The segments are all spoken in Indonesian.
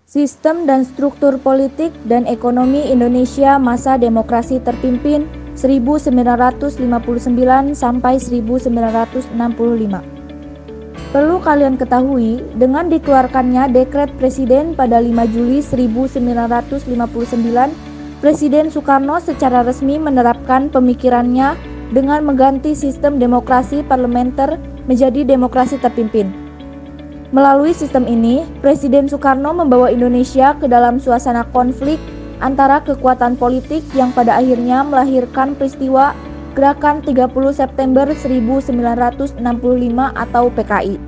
Sistem dan struktur politik dan ekonomi Indonesia masa demokrasi terpimpin 1959 sampai 1965. Perlu kalian ketahui, dengan dikeluarkannya dekret presiden pada 5 Juli 1959, Presiden Soekarno secara resmi menerapkan pemikirannya dengan mengganti sistem demokrasi parlementer menjadi demokrasi terpimpin. Melalui sistem ini, Presiden Soekarno membawa Indonesia ke dalam suasana konflik antara kekuatan politik yang pada akhirnya melahirkan peristiwa Gerakan 30 September 1965 atau PKI.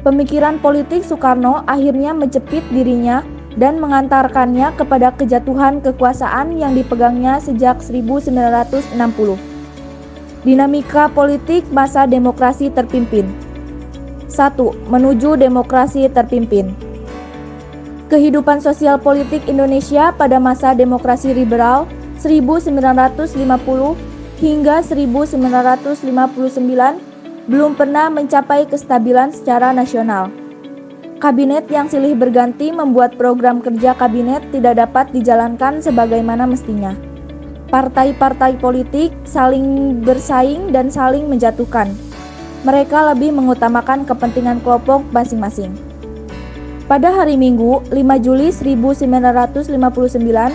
Pemikiran politik Soekarno akhirnya menjepit dirinya dan mengantarkannya kepada kejatuhan kekuasaan yang dipegangnya sejak 1960. Dinamika politik masa demokrasi terpimpin. 1. Menuju demokrasi terpimpin. Kehidupan sosial politik Indonesia pada masa demokrasi liberal 1950 hingga 1959 belum pernah mencapai kestabilan secara nasional. Kabinet yang silih berganti membuat program kerja kabinet tidak dapat dijalankan sebagaimana mestinya. Partai-partai politik saling bersaing dan saling menjatuhkan. Mereka lebih mengutamakan kepentingan kelompok masing-masing. Pada hari Minggu, 5 Juli 1959,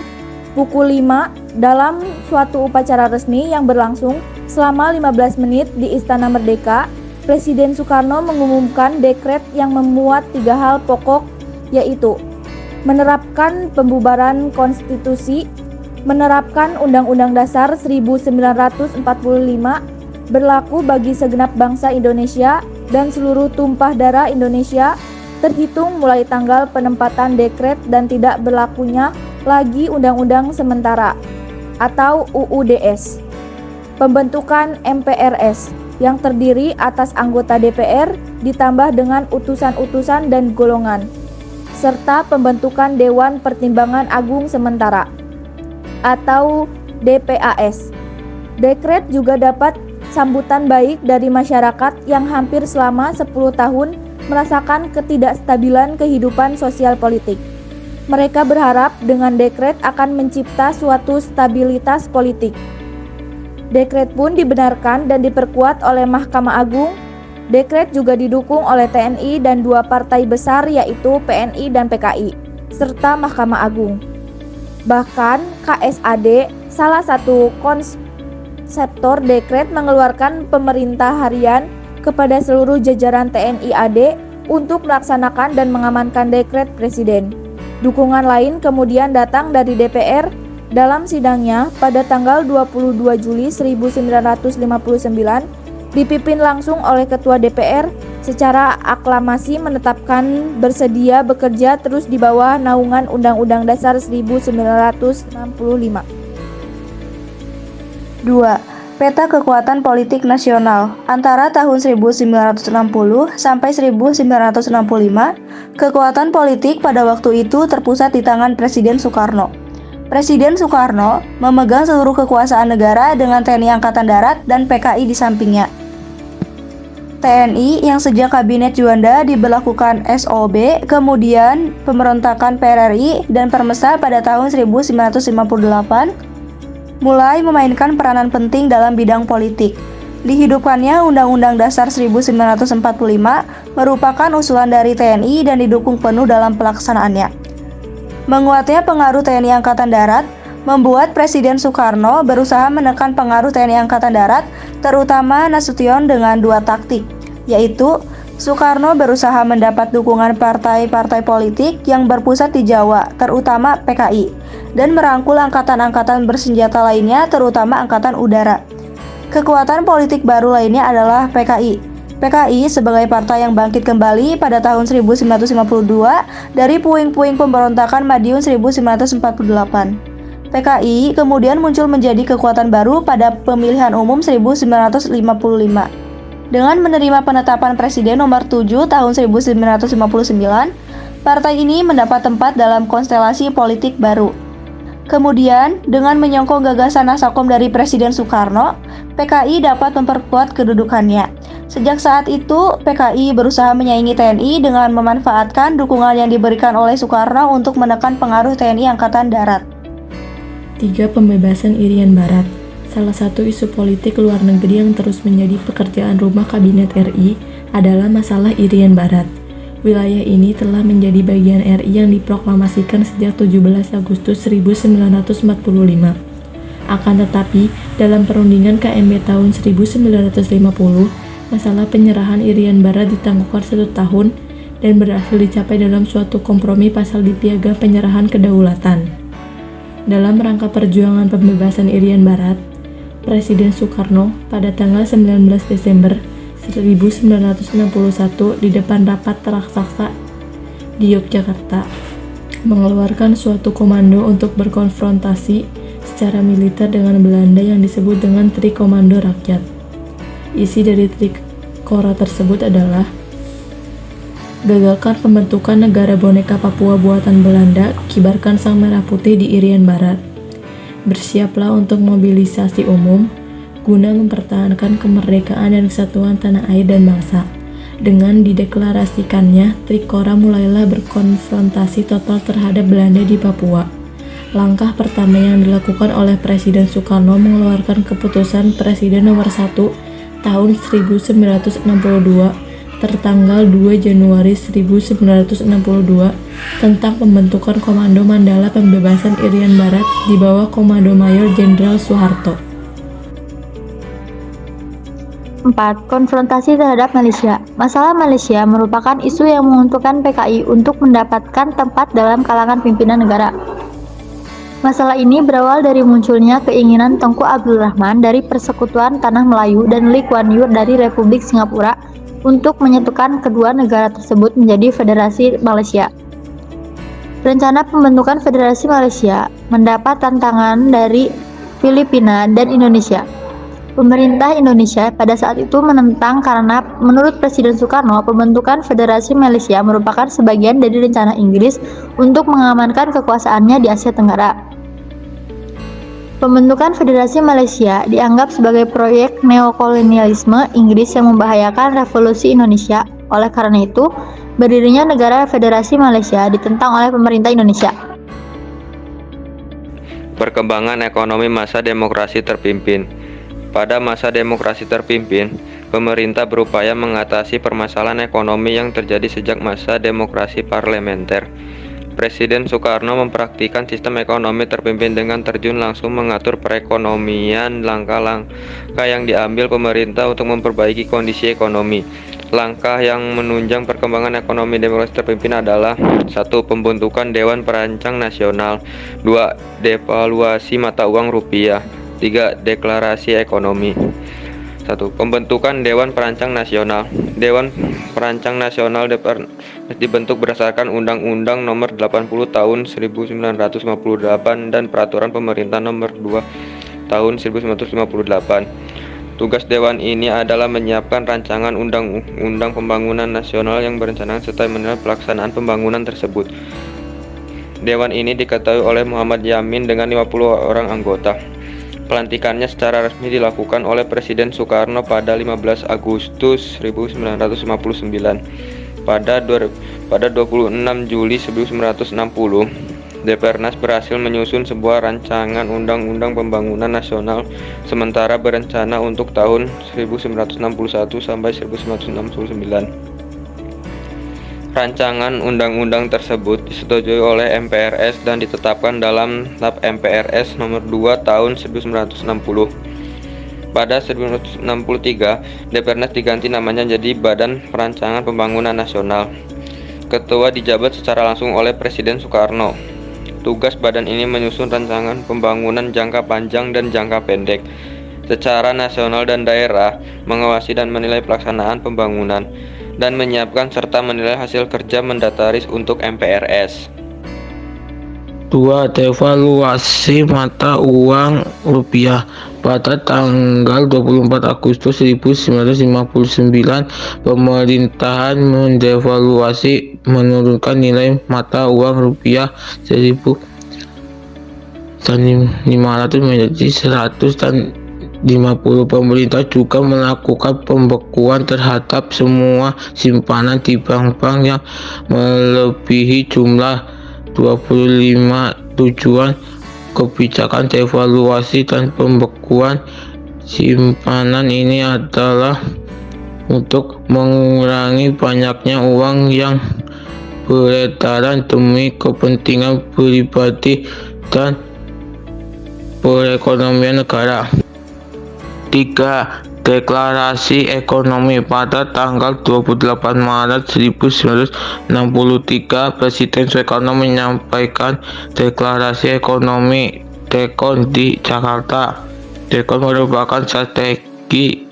pukul 5, dalam suatu upacara resmi yang berlangsung selama 15 menit di Istana Merdeka, Presiden Soekarno mengumumkan dekret yang memuat 3 hal pokok, yaitu menerapkan pembubaran konstitusi, menerapkan Undang-Undang Dasar 1945 berlaku bagi segenap bangsa Indonesia dan seluruh tumpah darah Indonesia terhitung mulai tanggal penempatan dekret dan tidak berlakunya lagi Undang-Undang Sementara atau UUDS. Pembentukan MPRS yang terdiri atas anggota DPR ditambah dengan utusan-utusan dan golongan, serta pembentukan Dewan Pertimbangan Agung Sementara atau DPAS. Dekret juga dapat sambutan baik dari masyarakat yang hampir selama 10 tahun merasakan ketidakstabilan kehidupan sosial politik. Mereka berharap dengan dekret akan mencipta suatu stabilitas politik. Dekret pun dibenarkan dan diperkuat oleh Mahkamah Agung. Dekret juga didukung oleh TNI dan 2 partai besar yaitu PNI dan PKI, serta Mahkamah Agung. Bahkan KSAD, salah satu konseptor dekret, mengeluarkan pemerintah harian kepada seluruh jajaran TNI AD untuk melaksanakan dan mengamankan dekret presiden. Dukungan lain kemudian datang dari DPR dalam sidangnya pada tanggal 22 Juli 1959 dipimpin langsung oleh Ketua DPR secara aklamasi menetapkan bersedia bekerja terus di bawah naungan Undang-Undang Dasar 1945. 2. Peta kekuatan politik nasional. Antara tahun 1960 sampai 1965, kekuatan politik pada waktu itu terpusat di tangan Presiden Soekarno. Presiden Soekarno memegang seluruh kekuasaan negara dengan TNI Angkatan Darat dan PKI di sampingnya. TNI yang sejak Kabinet Juanda diberlakukan SOB, kemudian pemberontakan PRRI dan Permesa pada tahun 1958, mulai memainkan peranan penting dalam bidang politik. Dihidupkannya Undang-Undang Dasar 1945 merupakan usulan dari TNI dan didukung penuh dalam pelaksanaannya. Menguatnya pengaruh TNI Angkatan Darat membuat Presiden Soekarno berusaha menekan pengaruh TNI Angkatan Darat, terutama Nasution dengan 2 taktik, yaitu Soekarno berusaha mendapat dukungan partai-partai politik yang berpusat di Jawa, terutama PKI, dan merangkul angkatan-angkatan bersenjata lainnya, terutama Angkatan Udara. Kekuatan politik baru lainnya adalah PKI. PKI sebagai partai yang bangkit kembali pada tahun 1952 dari puing-puing pemberontakan Madiun 1948. PKI kemudian muncul menjadi kekuatan baru pada pemilihan umum 1955. Dengan menerima penetapan Presiden nomor 7 tahun 1959, partai ini mendapat tempat dalam konstelasi politik baru. Kemudian, dengan menyongkong gagasan Nasakom dari Presiden Soekarno, PKI dapat memperkuat kedudukannya. Sejak saat itu, PKI berusaha menyaingi TNI dengan memanfaatkan dukungan yang diberikan oleh Soekarno untuk menekan pengaruh TNI Angkatan Darat. 3. Pembebasan Irian Barat. Salah satu isu politik luar negeri yang terus menjadi pekerjaan rumah Kabinet RI adalah masalah Irian Barat. Wilayah ini telah menjadi bagian RI yang diproklamasikan sejak 17 Agustus 1945. Akan tetapi, dalam perundingan KMB tahun 1950, masalah penyerahan Irian Barat ditangguhkan 1 tahun dan berhasil dicapai dalam suatu kompromi pasal di Piagam Penyerahan Kedaulatan. Dalam rangka perjuangan pembebasan Irian Barat, Presiden Soekarno pada tanggal 19 Desember 1961 di depan rapat raksasa di Yogyakarta mengeluarkan suatu komando untuk berkonfrontasi secara militer dengan Belanda yang disebut dengan Trikomando Rakyat. Isi dari Trikora tersebut adalah: gagalkan pembentukan negara boneka Papua buatan Belanda, kibarkan sang merah putih di Irian Barat. Bersiaplah untuk mobilisasi umum guna mempertahankan kemerdekaan dan kesatuan tanah air dan bangsa. Dengan dideklarasikannya, Trikora mulailah berkonfrontasi total terhadap Belanda di Papua. Langkah pertama yang dilakukan oleh Presiden Soekarno mengeluarkan keputusan Presiden nomor 1 tahun 1962 tertanggal 2 Januari 1962 tentang pembentukan Komando Mandala Pembebasan Irian Barat di bawah Komando Mayor Jenderal Soeharto. 4. Konfrontasi terhadap Malaysia. Masalah Malaysia merupakan isu yang menguntungkan PKI untuk mendapatkan tempat dalam kalangan pimpinan negara. Masalah ini berawal dari munculnya keinginan Tengku Abdul Rahman dari Persekutuan Tanah Melayu dan Lee Kuan Yew dari Republik Singapura untuk menyatukan kedua negara tersebut menjadi Federasi Malaysia. Rencana pembentukan Federasi Malaysia mendapat tantangan dari Filipina dan Indonesia. Pemerintah Indonesia pada saat itu menentang karena menurut Presiden Soekarno, pembentukan Federasi Malaysia merupakan sebagian dari rencana Inggris untuk mengamankan kekuasaannya di Asia Tenggara. Pembentukan Federasi Malaysia dianggap sebagai proyek neokolonialisme Inggris yang membahayakan revolusi Indonesia. Oleh karena itu, berdirinya negara Federasi Malaysia ditentang oleh pemerintah Indonesia. Perkembangan ekonomi masa demokrasi terpimpin. Pada masa demokrasi terpimpin, pemerintah berupaya mengatasi permasalahan ekonomi yang terjadi sejak masa demokrasi parlementer. Presiden Soekarno mempraktikkan sistem ekonomi terpimpin dengan terjun langsung mengatur perekonomian. Langkah-langkah yang diambil pemerintah untuk memperbaiki kondisi ekonomi. Langkah yang menunjang perkembangan ekonomi demokrasi terpimpin adalah: 1. Pembentukan Dewan Perancang Nasional. 2. Devaluasi mata uang rupiah. 3. Deklarasi ekonomi. 1. Pembentukan Dewan Perancang Nasional. Dewan Perancang Nasional dibentuk berdasarkan Undang-Undang Nomor 80 Tahun 1958 dan Peraturan Pemerintah Nomor 2 Tahun 1958. Tugas Dewan ini adalah menyiapkan rancangan undang-undang pembangunan nasional yang berencana serta menilai pelaksanaan pembangunan tersebut. Dewan ini diketuai oleh Muhammad Yamin dengan 50 orang anggota. Pelantikannya secara resmi dilakukan oleh Presiden Soekarno pada 15 Agustus 1959. Pada 26 Juli 1960, Depernas berhasil menyusun sebuah rancangan Undang-Undang Pembangunan Nasional sementara berencana untuk tahun 1961 sampai 1969. Rancangan undang-undang tersebut disetujui oleh MPRS dan ditetapkan dalam Lap MPRS Nomor 2 Tahun 1960. Pada 1963, Depernas diganti namanya jadi Badan Perancangan Pembangunan Nasional. Ketua dijabat secara langsung oleh Presiden Soekarno. Tugas badan ini menyusun rancangan pembangunan jangka panjang dan jangka pendek secara nasional dan daerah, mengawasi dan menilai pelaksanaan pembangunan, dan menyiapkan serta menilai hasil kerja mendataris untuk MPRS. 2. Devaluasi mata uang rupiah. Pada tanggal 24 Agustus 1959, pemerintahan mendevaluasi menurunkan nilai mata uang rupiah dan 500 menjadi 100 dan 50. Pemerintah juga melakukan pembekuan terhadap semua simpanan di bank-bank yang melebihi jumlah 25. Tujuan kebijakan devaluasi dan pembekuan simpanan ini adalah untuk mengurangi banyaknya uang yang beredaran demi kepentingan pribadi dan perekonomian negara. 3. Deklarasi Ekonomi. Pada tanggal 28 Maret 1963, Presiden Soekarno menyampaikan Deklarasi Ekonomi (DEKON) di Jakarta. DEKON merupakan strategi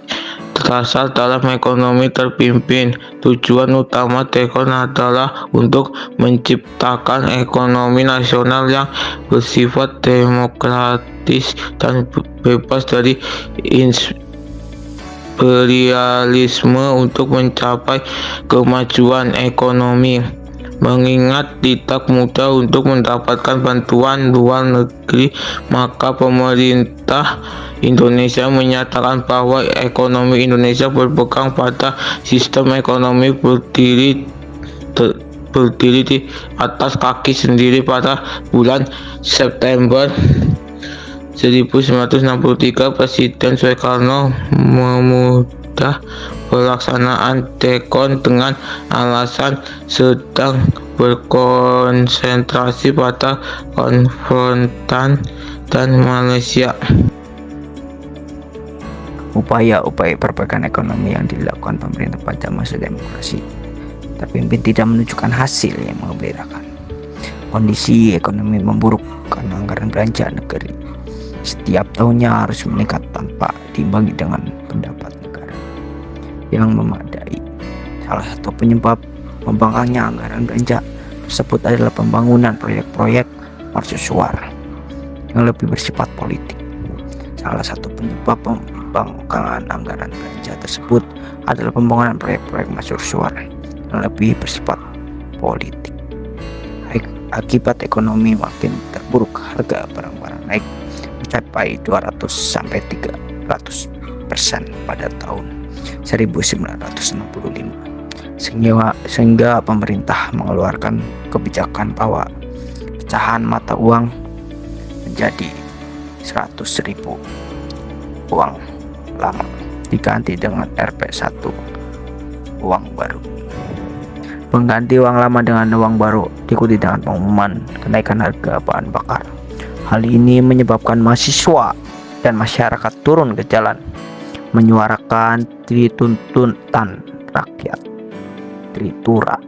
dasar dalam ekonomi terpimpin. Tujuan utama DEKON adalah untuk menciptakan ekonomi nasional yang bersifat demokratis dan bebas dari imperialisme untuk mencapai kemajuan ekonomi. Mengingat tidak mudah untuk mendapatkan bantuan luar negeri, maka pemerintah Indonesia menyatakan bahwa ekonomi Indonesia berpegang pada sistem ekonomi berdiri di atas kaki sendiri. Pada bulan September 1963, Presiden Soekarno memudah pelaksanaan DEKON dengan alasan sedang berkonsentrasi pada konfrontan dan Malaysia. Upaya-upaya perbaikan ekonomi yang dilakukan pemerintah pada masa demokrasi terpimpin tidak menunjukkan hasil yang mengembirakan. Kondisi ekonomi memburuk karena anggaran belanja negeri setiap tahunnya harus meningkat tanpa diimbangi dengan pendapat negara yang memadai. Salah satu penyebab membangkangnya anggaran belanja tersebut adalah pembangunan proyek-proyek mercusuar yang lebih bersifat politik. Salah satu penyebab pembangkangan anggaran belanja tersebut adalah pembangunan proyek-proyek mercusuar yang lebih bersifat politik. Akibat ekonomi makin terburuk, harga barang-barang naik mencapai 200-300% pada tahun 1965, sehingga pemerintah mengeluarkan kebijakan bahwa pecahan mata uang menjadi 100.000 uang lama diganti dengan Rp1 uang baru. Pengganti uang lama dengan uang baru diikuti dengan pengumuman kenaikan harga bahan bakar. Hal ini menyebabkan mahasiswa dan masyarakat turun ke jalan menyuarakan tuntutan rakyat Tritura.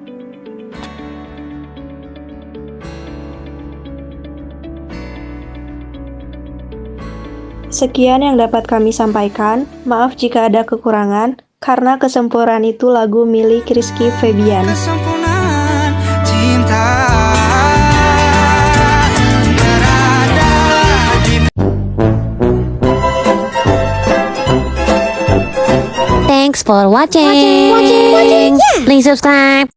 Sekian yang dapat kami sampaikan. Maaf jika ada kekurangan, karena kesempurnaan itu lagu milik Rizky Febian. Kesempurnaan cinta Thanks for watching. Please subscribe.